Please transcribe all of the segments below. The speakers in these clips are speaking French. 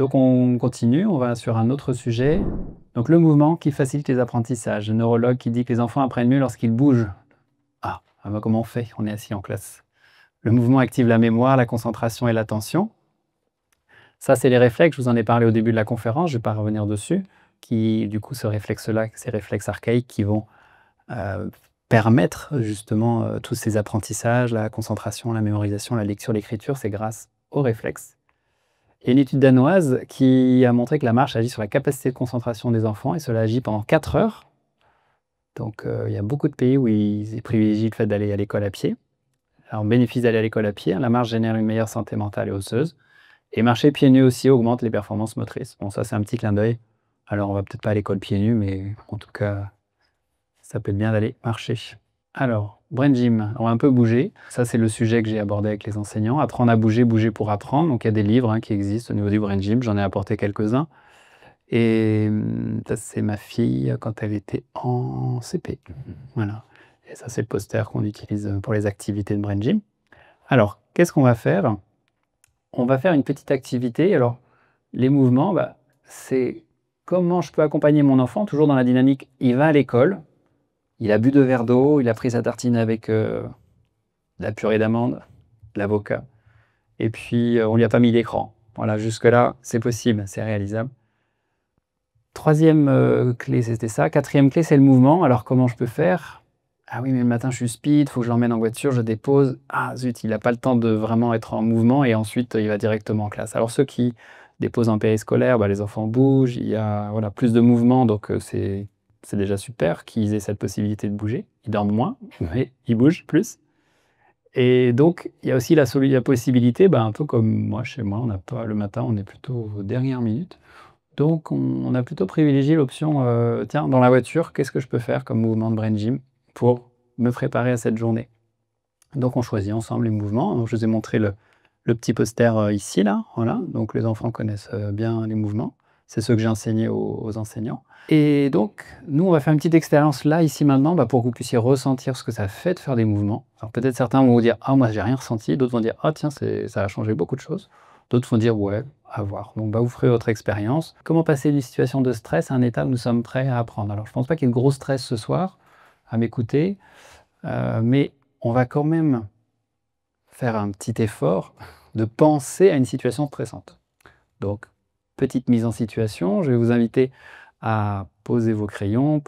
Donc on continue, on va sur un autre sujet. Donc le mouvement qui facilite les apprentissages. Le neurologue qui dit que les enfants apprennent mieux lorsqu'ils bougent. Ah, comment on fait? On est assis en classe. Le mouvement active la mémoire, la concentration et l'attention. Ça, c'est les réflexes. Je vous en ai parlé au début de la conférence, je ne vais pas revenir dessus. Du coup, ce réflexe-là, ces réflexes archaïques qui vont permettre justement tous ces apprentissages, la concentration, la mémorisation, la lecture, l'écriture, c'est grâce aux réflexes. Il y a une étude danoise qui a montré que la marche agit sur la capacité de concentration des enfants et cela agit pendant 4 heures. Donc il y a beaucoup de pays où ils privilégient le fait d'aller à l'école à pied. Alors on bénéficie d'aller à l'école à pied, la marche génère une meilleure santé mentale et osseuse. Et marcher pieds nus aussi augmente les performances motrices. Bon, ça c'est un petit clin d'œil. Alors on va peut-être pas à l'école pieds nus, mais en tout cas, ça peut être bien d'aller marcher. Alors, Brain Gym, on va un peu bouger. Ça, c'est le sujet que j'ai abordé avec les enseignants. Apprendre à bouger, bouger pour apprendre. Donc, il y a des livres qui existent au niveau du Brain Gym. J'en ai apporté quelques-uns. Et ça, c'est ma fille quand elle était en CP. Voilà. Et ça, c'est le poster qu'on utilise pour les activités de Brain Gym. Alors, qu'est-ce qu'on va faire? On va faire une petite activité. Alors, les mouvements, c'est comment je peux accompagner mon enfant, toujours dans la dynamique, il va à l'école, il a bu 2 verres d'eau, il a pris sa tartine avec de la purée d'amande, de l'avocat, et puis on lui a pas mis d'écran. Voilà, jusque-là, c'est possible, c'est réalisable. Troisième clé, c'était ça. Quatrième clé, c'est le mouvement. Alors, comment je peux faire? Ah oui, mais le matin, je suis speed, il faut que je l'emmène en voiture, je dépose. Ah zut, il n'a pas le temps de vraiment être en mouvement et ensuite, il va directement en classe. Alors, ceux qui déposent en périscolaire, les enfants bougent, il y a plus de mouvement, donc c'est déjà super qu'ils aient cette possibilité de bouger. Ils dorment moins, mais ils bougent plus. Et donc, il y a aussi la possibilité, un peu comme moi, chez moi, le matin, on est plutôt aux dernières minutes. Donc, on a plutôt privilégié l'option, tiens, dans la voiture, qu'est-ce que je peux faire comme mouvement de Brain Gym pour me préparer à cette journée? Donc, on choisit ensemble les mouvements. Donc, je vous ai montré le petit poster ici, là. Voilà. Donc, les enfants connaissent bien les mouvements. C'est ceux que j'ai enseignés aux enseignants. Et donc, nous, on va faire une petite expérience là, ici, maintenant, pour que vous puissiez ressentir ce que ça fait de faire des mouvements. Alors, peut-être certains vont vous dire, ah, moi, j'ai rien ressenti. D'autres vont dire, ah, tiens, ça a changé beaucoup de choses. D'autres vont dire, ouais, à voir. Donc, vous ferez votre expérience. Comment passer d'une situation de stress à un état où nous sommes prêts à apprendre? Alors, je ne pense pas qu'il y ait de gros stress ce soir à m'écouter, mais on va quand même faire un petit effort de penser à une situation stressante. Donc, petite mise en situation, je vais vous inviter à poser vos crayons,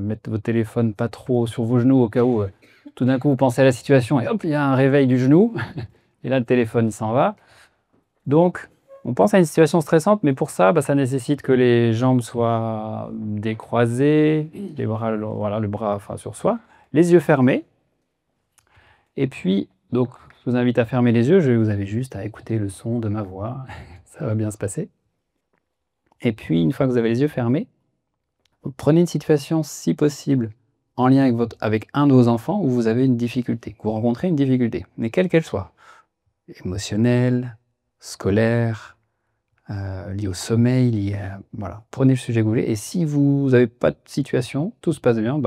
mettre votre téléphone pas trop sur vos genoux au cas où tout d'un coup vous pensez à la situation et hop, il y a un réveil du genou, et là le téléphone il s'en va. Donc, on pense à une situation stressante, mais pour ça, ça nécessite que les jambes soient décroisées, les bras, le bras sur soi, les yeux fermés. Et puis, donc, je vous invite à fermer les yeux, vous avez juste à écouter le son de ma voix, ça va bien se passer. Et puis, une fois que vous avez les yeux fermés, vous prenez une situation, si possible, en lien avec un de vos enfants où vous avez une difficulté, vous rencontrez une difficulté, mais quelle qu'elle soit, émotionnelle, scolaire, liée au sommeil, prenez le sujet que vous voulez. Et si vous n'avez pas de situation, tout se passe bien,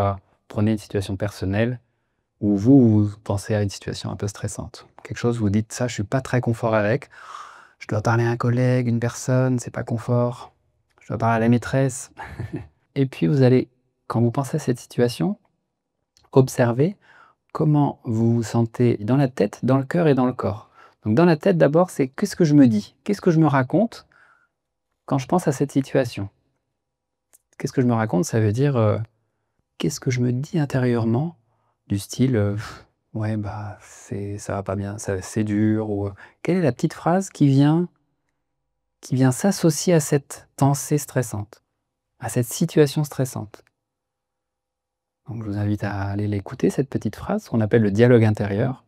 prenez une situation personnelle où vous pensez à une situation un peu stressante. Quelque chose où vous dites, ça, je suis pas très confort avec. Je dois parler à un collègue, une personne, c'est pas confort. Je dois parler à la maîtresse. Et puis vous allez, quand vous pensez à cette situation, observer comment vous vous sentez dans la tête, dans le cœur et dans le corps. Donc dans la tête, d'abord, c'est qu'est-ce que je me dis? Qu'est-ce que je me raconte quand je pense à cette situation? Qu'est-ce que je me raconte? Ça veut dire, qu'est-ce que je me dis intérieurement? Du style, ouais, ça va pas bien, c'est dur, ou quelle est la petite phrase qui vient s'associer à cette pensée stressante, à cette situation stressante? Donc je vous invite à aller l'écouter, cette petite phrase, qu'on appelle le dialogue intérieur.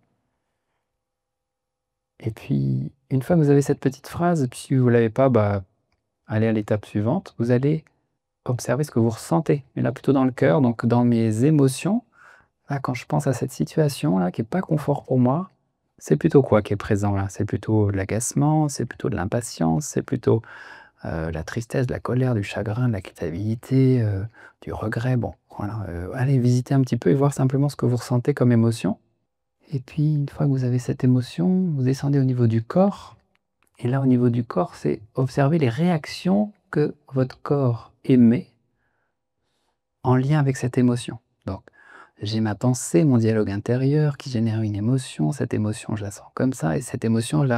Et puis, une fois que vous avez cette petite phrase, puis si vous ne l'avez pas, allez à l'étape suivante. Vous allez observer ce que vous ressentez, mais là plutôt dans le cœur, donc dans mes émotions. Là, quand je pense à cette situation-là, qui n'est pas confort pour moi, c'est plutôt quoi qui est présent là? C'est plutôt de l'agacement, c'est plutôt de l'impatience, c'est plutôt la tristesse, de la colère, du chagrin, de la culpabilité, du regret. Bon, voilà, allez visiter un petit peu et voir simplement ce que vous ressentez comme émotion. Et puis, une fois que vous avez cette émotion, vous descendez au niveau du corps. Et là, au niveau du corps, c'est observer les réactions que votre corps émet en lien avec cette émotion. Donc, j'ai ma pensée, mon dialogue intérieur qui génère une émotion. Cette émotion, je la sens comme ça. Et cette émotion, je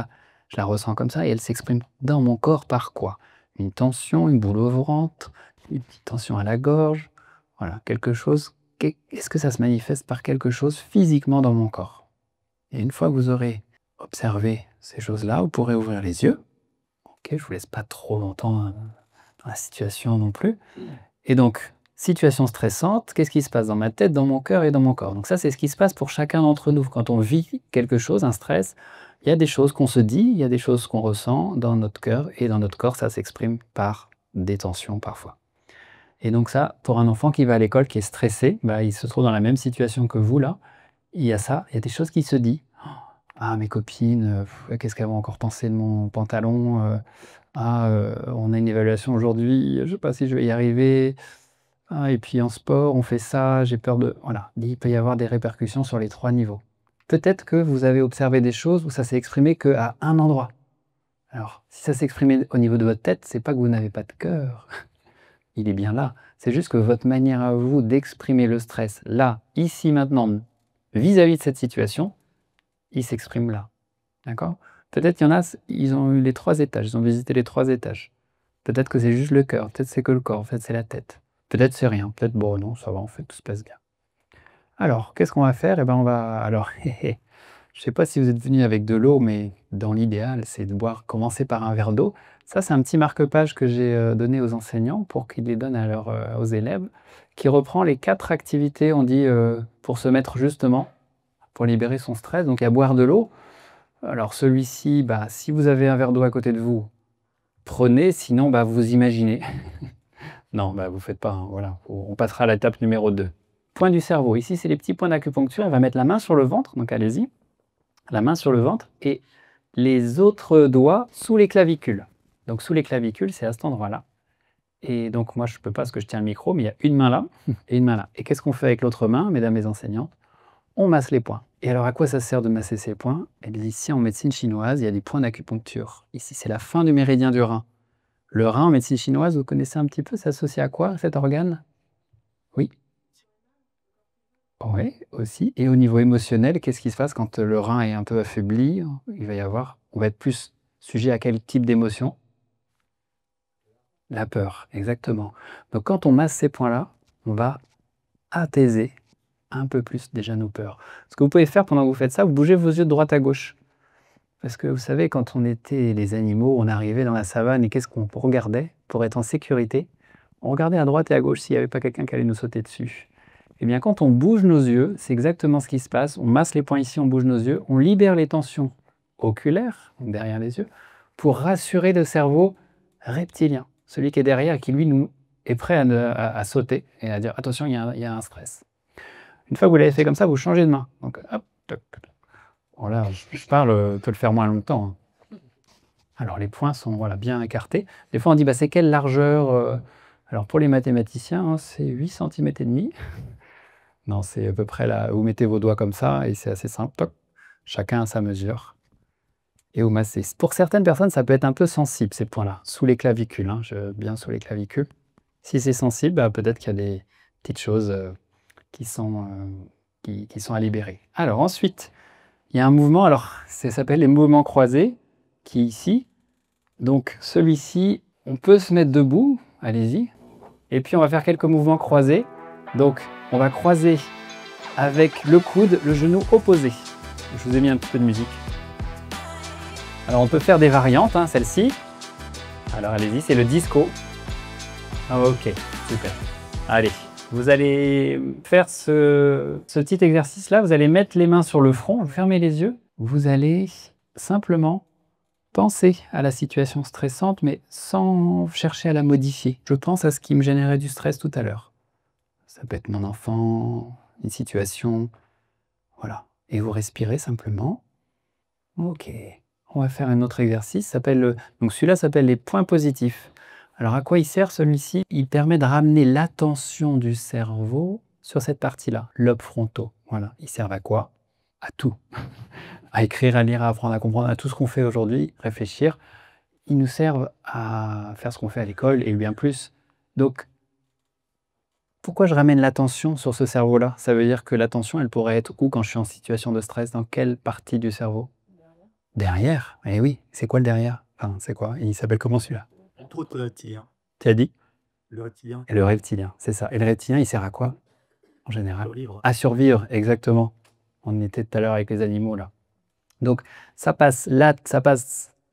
la ressens comme ça. Et elle s'exprime dans mon corps par quoi? Une tension, une boule au ventre, une petite tension à la gorge. Voilà, quelque chose. Est-ce que ça se manifeste par quelque chose physiquement dans mon corps? Et une fois que vous aurez observé ces choses-là, vous pourrez ouvrir les yeux. Ok, je vous laisse pas trop longtemps dans la situation non plus. Et donc, situation stressante, qu'est-ce qui se passe dans ma tête, dans mon cœur et dans mon corps? Donc ça, c'est ce qui se passe pour chacun d'entre nous. Quand on vit quelque chose, un stress, il y a des choses qu'on se dit, il y a des choses qu'on ressent dans notre cœur, et dans notre corps, ça s'exprime par des tensions parfois. Et donc ça, pour un enfant qui va à l'école, qui est stressé, bah, il se trouve dans la même situation que vous là, il y a ça, il y a des choses qui se disent. Ah, mes copines, qu'est-ce qu'elles vont encore penser de mon pantalon? On a une évaluation aujourd'hui, je ne sais pas si je vais y arriver. Ah, et puis en sport, on fait ça, j'ai peur de... Voilà, il peut y avoir des répercussions sur les 3 niveaux. Peut-être que vous avez observé des choses où ça s'est exprimé qu'à un endroit. Alors, si ça s'est exprimé au niveau de votre tête, c'est pas que vous n'avez pas de cœur. Il est bien là. C'est juste que votre manière à vous d'exprimer le stress, là, ici, maintenant, vis-à-vis de cette situation, il s'exprime là. D'accord? Peut-être qu'il y en a, ils ont eu les 3 étages, ils ont visité les 3 étages. Peut-être que c'est juste le cœur, peut-être c'est que le corps, en fait c'est la tête. Peut-être c'est rien, peut-être bon non, ça va en fait, tout se passe bien. Alors, qu'est-ce qu'on va faire? Eh ben on va... Alors, je ne sais pas si vous êtes venu avec de l'eau, mais dans l'idéal, c'est de boire, commencer par un verre d'eau. Ça, c'est un petit marque-page que j'ai donné aux enseignants pour qu'ils les donnent aux élèves, qui reprend les 4 activités, on dit, pour se mettre justement, pour libérer son stress. Donc, il y a boire de l'eau. Alors, celui-ci, bah, si vous avez un verre d'eau à côté de vous, prenez, sinon, bah, vous imaginez. Non, bah, vous faites pas, hein, voilà. On passera à l'étape numéro 2. Point du cerveau. Ici, c'est les petits points d'acupuncture. On va mettre la main sur le ventre, donc allez-y. La main sur le ventre et les autres doigts sous les clavicules. Donc, sous les clavicules, c'est à cet endroit-là. Et donc, moi, je ne peux pas parce que je tiens le micro, mais il y a une main là et une main là. Et qu'est-ce qu'on fait avec l'autre main, mesdames les enseignantes? On masse les points. Et alors, à quoi ça sert de masser ces points? Et bien, ici, en médecine chinoise, il y a des points d'acupuncture. Ici, c'est la fin du méridien du rein. Le rein, en médecine chinoise, vous connaissez un petit peu, c'est associé à quoi, cet organe? Oui. Oui, aussi. Et au niveau émotionnel, qu'est-ce qui se passe quand le rein est un peu affaibli? On va être plus sujet à quel type d'émotion? La peur, exactement. Donc, quand on masse ces points-là, on va apaiser un peu plus déjà nos peurs. Ce que vous pouvez faire pendant que vous faites ça, vous bougez vos yeux de droite à gauche. Parce que vous savez, quand on était les animaux, on arrivait dans la savane et qu'est-ce qu'on regardait pour être en sécurité? On regardait à droite et à gauche s'il n'y avait pas quelqu'un qui allait nous sauter dessus. Eh bien, quand on bouge nos yeux, c'est exactement ce qui se passe. On masse les points ici, on bouge nos yeux, on libère les tensions oculaires, derrière les yeux, pour rassurer le cerveau reptilien, celui qui est derrière et qui, lui, nous est prêt à sauter et à dire « attention, il y a un stress ». Une fois que vous l'avez fait comme ça, vous changez de main. Donc, hop, toc, toc. Bon, là, je parle, peut le faire moins longtemps. Alors, les points sont voilà, bien écartés. Des fois, on dit bah, c'est quelle largeur? Alors, pour les mathématiciens, hein, c'est 8 cm et demi. Non, c'est à peu près là. Vous mettez vos doigts comme ça et c'est assez simple. Toc. Chacun a sa mesure. Et vous massez. Pour certaines personnes, ça peut être un peu sensible, ces points-là, sous les clavicules, hein, bien sous les clavicules. Si c'est sensible, bah, peut-être qu'il y a des petites choses qui sont à libérer. Alors, ensuite, il y a un mouvement, alors ça s'appelle les mouvements croisés, qui est ici. Donc celui-ci, on peut se mettre debout, allez-y. Et puis on va faire quelques mouvements croisés. Donc on va croiser avec le coude, le genou opposé. Je vous ai mis un petit peu de musique. Alors on peut faire des variantes, hein, celle-ci. Alors allez-y, c'est le disco. Ok, super. Allez, vous allez faire ce petit exercice-là. Vous allez mettre les mains sur le front, vous fermez les yeux. Vous allez simplement penser à la situation stressante, mais sans chercher à la modifier. Je pense à ce qui me générait du stress tout à l'heure. Ça peut être mon enfant, une situation, voilà. Et vous respirez simplement. Ok. On va faire un autre exercice. Donc celui-là s'appelle les points positifs. Alors à quoi il sert celui-ci? Il permet de ramener l'attention du cerveau sur cette partie-là, lobes frontaux. Voilà. Ils servent à quoi? À tout. à écrire, à lire, à apprendre, à comprendre, à tout ce qu'on fait aujourd'hui, réfléchir, ils nous servent à faire ce qu'on fait à l'école et bien plus. Donc, pourquoi je ramène l'attention sur ce cerveau-là? Ça veut dire que l'attention, elle pourrait être où quand je suis en situation de stress? Dans quelle partie du cerveau? Derrière. Eh oui, c'est quoi le derrière? Enfin, c'est quoi? Il s'appelle comment celui-là? Entre autres, le reptilien. Tu as dit? Le reptilien. Et le reptilien, c'est ça. Et le reptilien, il sert à quoi, en général? Survivre. À survivre, exactement. On était tout à l'heure avec les animaux, là. Donc, ça passe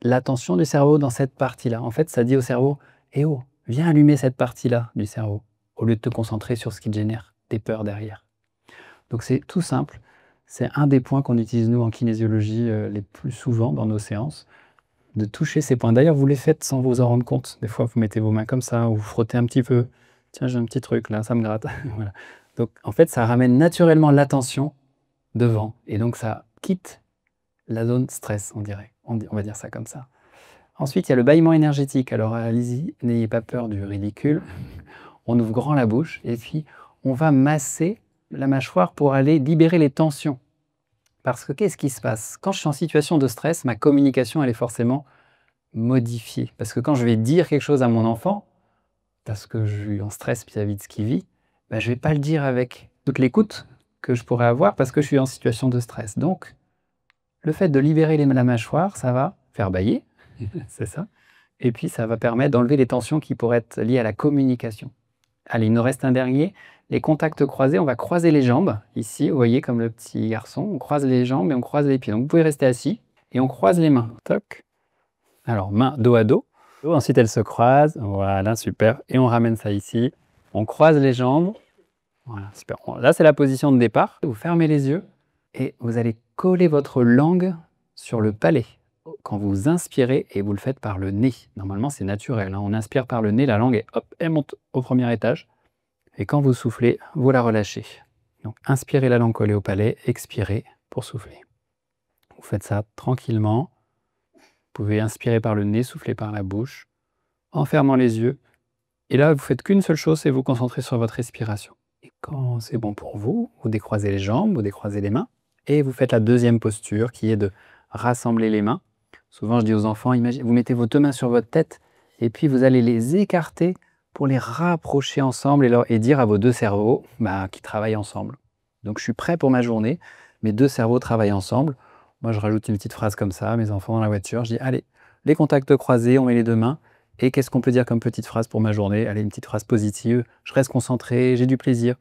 l'attention du cerveau dans cette partie-là. En fait, ça dit au cerveau, eh oh, viens allumer cette partie-là du cerveau, au lieu de te concentrer sur ce qui te génère des peurs derrière. Donc, c'est tout simple. C'est un des points qu'on utilise, nous, en kinésiologie, les plus souvent dans nos séances, de toucher ces points. D'ailleurs, vous les faites sans vous en rendre compte. Des fois, vous mettez vos mains comme ça, ou vous frottez un petit peu. Tiens, j'ai un petit truc là, ça me gratte. Voilà. Donc, en fait, ça ramène naturellement l'attention devant. Et donc, ça quitte la zone stress, on dirait. On va dire ça comme ça. Ensuite, il y a le bâillement énergétique. Alors, allez-y, n'ayez pas peur du ridicule. On ouvre grand la bouche et puis on va masser la mâchoire pour aller libérer les tensions. Parce que qu'est-ce qui se passe? Quand je suis en situation de stress, ma communication, elle est forcément modifiée. Parce que quand je vais dire quelque chose à mon enfant, parce que je suis en stress vis-à-vis de ce qu'il vit, ben, je ne vais pas le dire avec toute l'écoute que je pourrais avoir parce que je suis en situation de stress. Donc, le fait de libérer la mâchoire, ça va faire bâiller, c'est ça. Et puis, ça va permettre d'enlever les tensions qui pourraient être liées à la communication. Allez, il nous reste un dernier. Les contacts croisés, on va croiser les jambes. Ici, vous voyez, comme le petit garçon, on croise les jambes et on croise les pieds. Donc, vous pouvez rester assis et on croise les mains. Toc. Alors, main dos à dos. Ensuite, elles se croisent. Voilà, super. Et on ramène ça ici. On croise les jambes. Voilà, super. Là, c'est la position de départ. Vous fermez les yeux et vous allez coller votre langue sur le palais. Quand vous inspirez, et vous le faites par le nez. Normalement, c'est naturel, hein. On inspire par le nez, la langue, et hop, elle monte au premier étage. Et quand vous soufflez, vous la relâchez. Donc, inspirez la langue collée au palais, expirez pour souffler. Vous faites ça tranquillement. Vous pouvez inspirer par le nez, souffler par la bouche, en fermant les yeux. Et là, vous faites qu'une seule chose, c'est vous concentrer sur votre respiration. Et quand c'est bon pour vous, vous décroisez les jambes, vous décroisez les mains, et vous faites la deuxième posture qui est de rassembler les mains. Souvent, je dis aux enfants, vous mettez vos deux mains sur votre tête, et puis vous allez les écarter pour les rapprocher ensemble et dire à vos deux cerveaux qui travaillent ensemble. Donc, je suis prêt pour ma journée, mes deux cerveaux travaillent ensemble. Moi, je rajoute une petite phrase comme ça à mes enfants dans la voiture. Je dis, allez, les contacts croisés, on met les deux mains. Et qu'est-ce qu'on peut dire comme petite phrase pour ma journée? Allez, une petite phrase positive. Je reste concentré, j'ai du plaisir.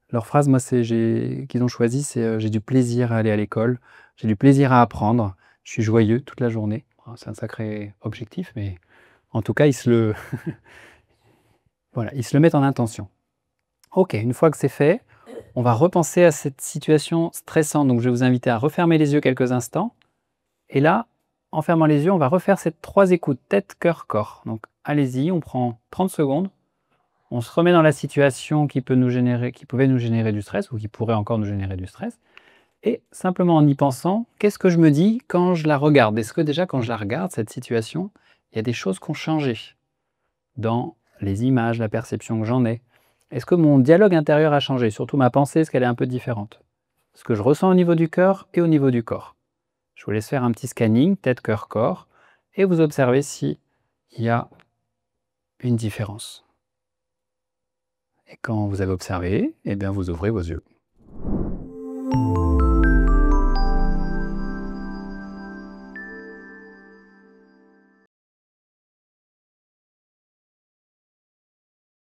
Leur phrase, moi, qu'ils ont choisi, c'est j'ai du plaisir à aller à l'école, j'ai du plaisir à apprendre, je suis joyeux toute la journée. C'est un sacré objectif, mais en tout cas, voilà, ils se le mettent en intention. Ok, une fois que c'est fait, on va repenser à cette situation stressante. Donc, je vais vous inviter à refermer les yeux quelques instants. Et là, en fermant les yeux, on va refaire ces 3 écoutes, tête, cœur, corps. Donc, allez-y, on prend 30 secondes. On se remet dans la situation qui pouvait nous générer du stress ou qui pourrait encore nous générer du stress. Et simplement en y pensant, qu'est-ce que je me dis quand je la regarde? Est-ce que déjà quand je la regarde, cette situation, il y a des choses qui ont changé dans les images, la perception que j'en ai? Est-ce que mon dialogue intérieur a changé? Surtout ma pensée, est-ce qu'elle est un peu différente? Ce que je ressens au niveau du cœur et au niveau du corps. Je vous laisse faire un petit scanning, tête, cœur, corps, et vous observez s'il y a une différence. Et quand vous avez observé, eh bien vous ouvrez vos yeux.